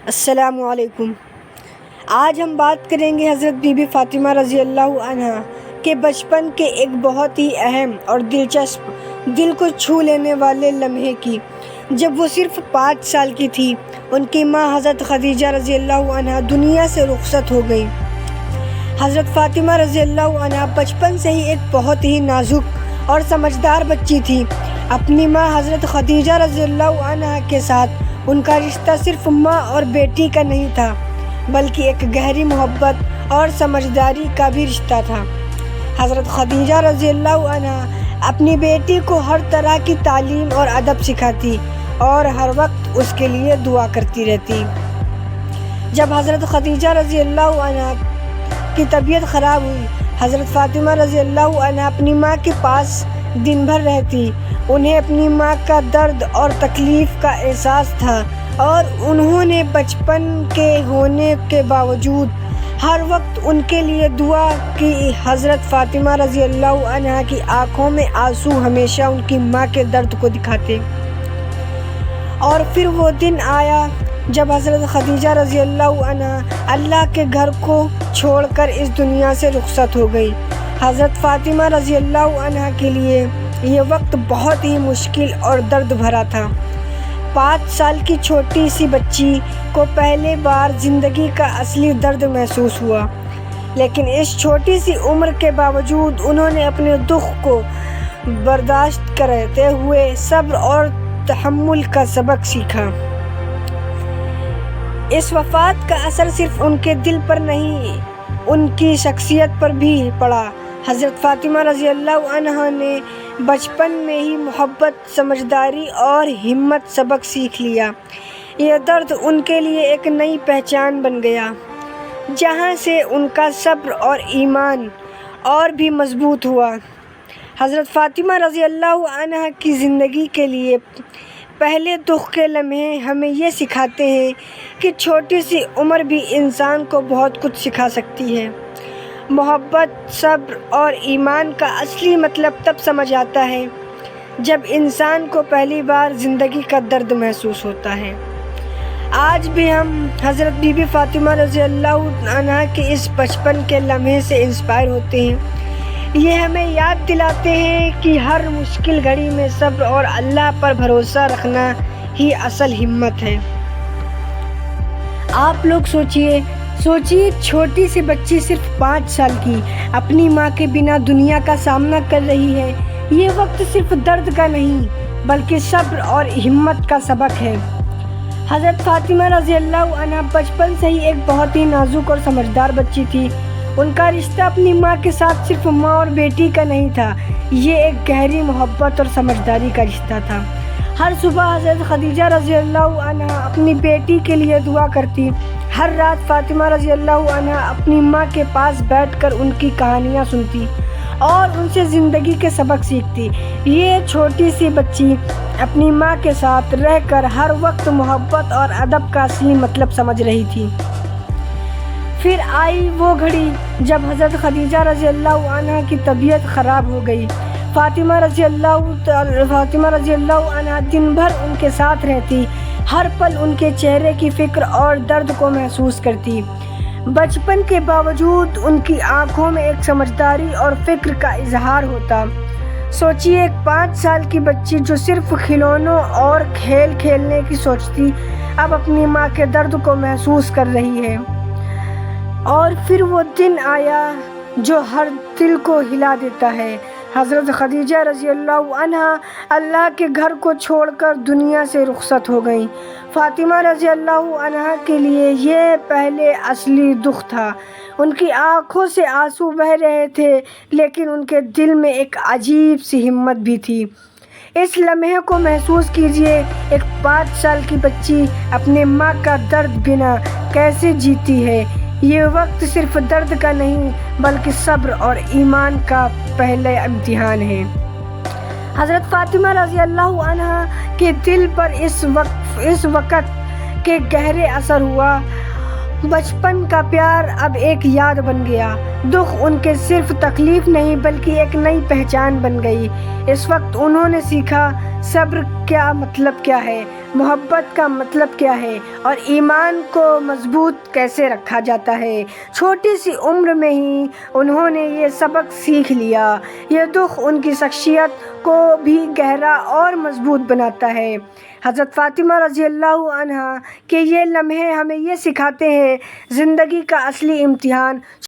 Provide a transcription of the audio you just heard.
السلام علیکم۔ آج ہم بات کریں گے حضرت بی بی فاطمہ رضی اللہ عنہا کے بچپن کے ایک بہت ہی اہم اور دلچسپ، دل کو چھو لینے والے لمحے کی۔ جب وہ صرف 5 سال کی تھی، ان کی ماں حضرت خدیجہ رضی اللہ عنہا دنیا سے رخصت ہو گئیں۔ حضرت فاطمہ رضی اللہ عنہا بچپن سے ہی ایک بہت ہی نازک اور سمجھدار بچی تھی۔ اپنی ماں حضرت خدیجہ رضی اللہ عنہا کے ساتھ ان کا رشتہ صرف ماں اور بیٹی کا نہیں تھا، بلکہ ایک گہری محبت اور سمجھداری کا بھی رشتہ تھا۔ حضرت خدیجہ رضی اللہ عنہا اپنی بیٹی کو ہر طرح کی تعلیم اور ادب سکھاتی اور ہر وقت اس کے لیے دعا کرتی رہتی۔ جب حضرت خدیجہ رضی اللہ عنہا کی طبیعت خراب ہوئی، حضرت فاطمہ رضی اللہ عنہا اپنی ماں کے پاس دن بھر رہتی۔ انہیں اپنی ماں کا درد اور تکلیف کا احساس تھا اور انہوں نے بچپن کے ہونے کے باوجود ہر وقت ان کے لیے دعا کی۔ حضرت فاطمہ رضی اللہ عنہا کی آنکھوں میں آنسو ہمیشہ ان کی ماں کے درد کو دکھاتے۔ اور پھر وہ دن آیا جب حضرت خدیجہ رضی اللہ عنہا اللہ کے گھر کو چھوڑ کر اس دنیا سے رخصت ہو گئی۔ حضرت فاطمہ رضی اللہ عنہا کے لیے یہ وقت بہت ہی مشکل اور درد بھرا تھا۔ 5 سال کی چھوٹی سی بچی کو پہلی بار زندگی کا اصلی درد محسوس ہوا، لیکن اس چھوٹی سی عمر کے باوجود انہوں نے اپنے دکھ کو برداشت کرتے ہوئے صبر اور تحمل کا سبق سیکھا۔ اس وفات کا اثر صرف ان کے دل پر نہیں، ان کی شخصیت پر بھی پڑا۔ حضرت فاطمہ رضی اللہ عنہا نے بچپن میں ہی محبت، سمجھداری اور ہمت سبق سیکھ لیا۔ یہ درد ان کے لیے ایک نئی پہچان بن گیا، جہاں سے ان کا صبر اور ایمان اور بھی مضبوط ہوا۔ حضرت فاطمہ رضی اللہ عنہا کی زندگی کے لیے پہلے دکھ کے لمحے ہمیں یہ سکھاتے ہیں کہ چھوٹی سی عمر بھی انسان کو بہت کچھ سکھا سکتی ہے۔ محبت، صبر اور ایمان کا اصلی مطلب تب سمجھ آتا ہے جب انسان کو پہلی بار زندگی کا درد محسوس ہوتا ہے۔ آج بھی ہم حضرت بی بی فاطمہ رضی اللہ عنہا کے اس بچپن کے لمحے سے انسپائر ہوتے ہیں۔ یہ ہمیں یاد دلاتے ہیں کہ ہر مشکل گھڑی میں صبر اور اللہ پر بھروسہ رکھنا ہی اصل ہمت ہے۔ آپ لوگ سوچئے چھوٹی سی بچی صرف 5 سال کی اپنی ماں کے بنا دنیا کا سامنا کر رہی ہے۔ یہ وقت صرف درد کا نہیں بلکہ صبر اور ہمت کا سبق ہے۔ حضرت فاطمہ رضی اللہ عنہا بچپن سے ہی ایک بہت ہی نازک اور سمجھدار بچی تھی۔ ان کا رشتہ اپنی ماں کے ساتھ صرف ماں اور بیٹی کا نہیں تھا، یہ ایک گہری محبت اور سمجھداری کا رشتہ تھا۔ ہر صبح حضرت خدیجہ رضی اللہ عنہا اپنی بیٹی کے لیے دعا کرتی۔ ہر رات فاطمہ رضی اللہ عنہا اپنی ماں کے پاس بیٹھ کر ان کی کہانیاں سنتی اور ان سے زندگی کے سبق سیکھتی۔ یہ چھوٹی سی بچی اپنی ماں کے ساتھ رہ کر ہر وقت محبت اور ادب کا اصلی مطلب سمجھ رہی تھی۔ پھر آئی وہ گھڑی جب حضرت خدیجہ رضی اللہ عنہا کی طبیعت خراب ہو گئی۔ فاطمہ رضی اللہ عنہا دن بھر ان کے ساتھ رہتی، ہر پل ان کے چہرے کی فکر اور درد کو محسوس کرتی۔ بچپن کے باوجود ان کی آنکھوں میں ایک سمجھداری اور فکر کا اظہار ہوتا۔ سوچئے، ایک 5 سال کی بچی جو صرف کھلونوں اور کھیل کھیلنے کی سوچتی، اب اپنی ماں کے درد کو محسوس کر رہی ہے۔ اور پھر وہ دن آیا جو ہر دل کو ہلا دیتا ہے۔ حضرت خدیجہ رضی اللہ عنہا اللہ کے گھر کو چھوڑ کر دنیا سے رخصت ہو گئیں۔ فاطمہ رضی اللہ عنہا کے لیے یہ پہلے اصلی دکھ تھا۔ ان کی آنکھوں سے آنسو بہہ رہے تھے، لیکن ان کے دل میں ایک عجیب سی ہمت بھی تھی۔ اس لمحے کو محسوس کیجئے، ایک 5 سال کی بچی اپنے ماں کا درد بنا کیسے جیتی ہے۔ یہ وقت صرف درد کا نہیں بلکہ صبر اور ایمان کا پہلا امتحان ہے۔ حضرت فاطمہ رضی اللہ عنہا کے دل پر اس وقت کے گہرے اثر ہوا۔ بچپن کا پیار اب ایک یاد بن گیا۔ دکھ ان کے صرف تکلیف نہیں بلکہ ایک نئی پہچان بن گئی۔ اس وقت انہوں نے سیکھا صبر کا مطلب کیا ہے، محبت کا مطلب کیا ہے اور ایمان کو مضبوط کیسے رکھا جاتا ہے۔ چھوٹی سی عمر میں ہی انہوں نے یہ سبق سیکھ لیا۔ یہ دکھ ان کی شخصیت کو بھی گہرا اور مضبوط بناتا ہے۔ حضرت فاطمہ رضی اللہ عنہا کے یہ لمحے ہمیں یہ سکھاتے ہیں، زندگی کا اصلی امتحان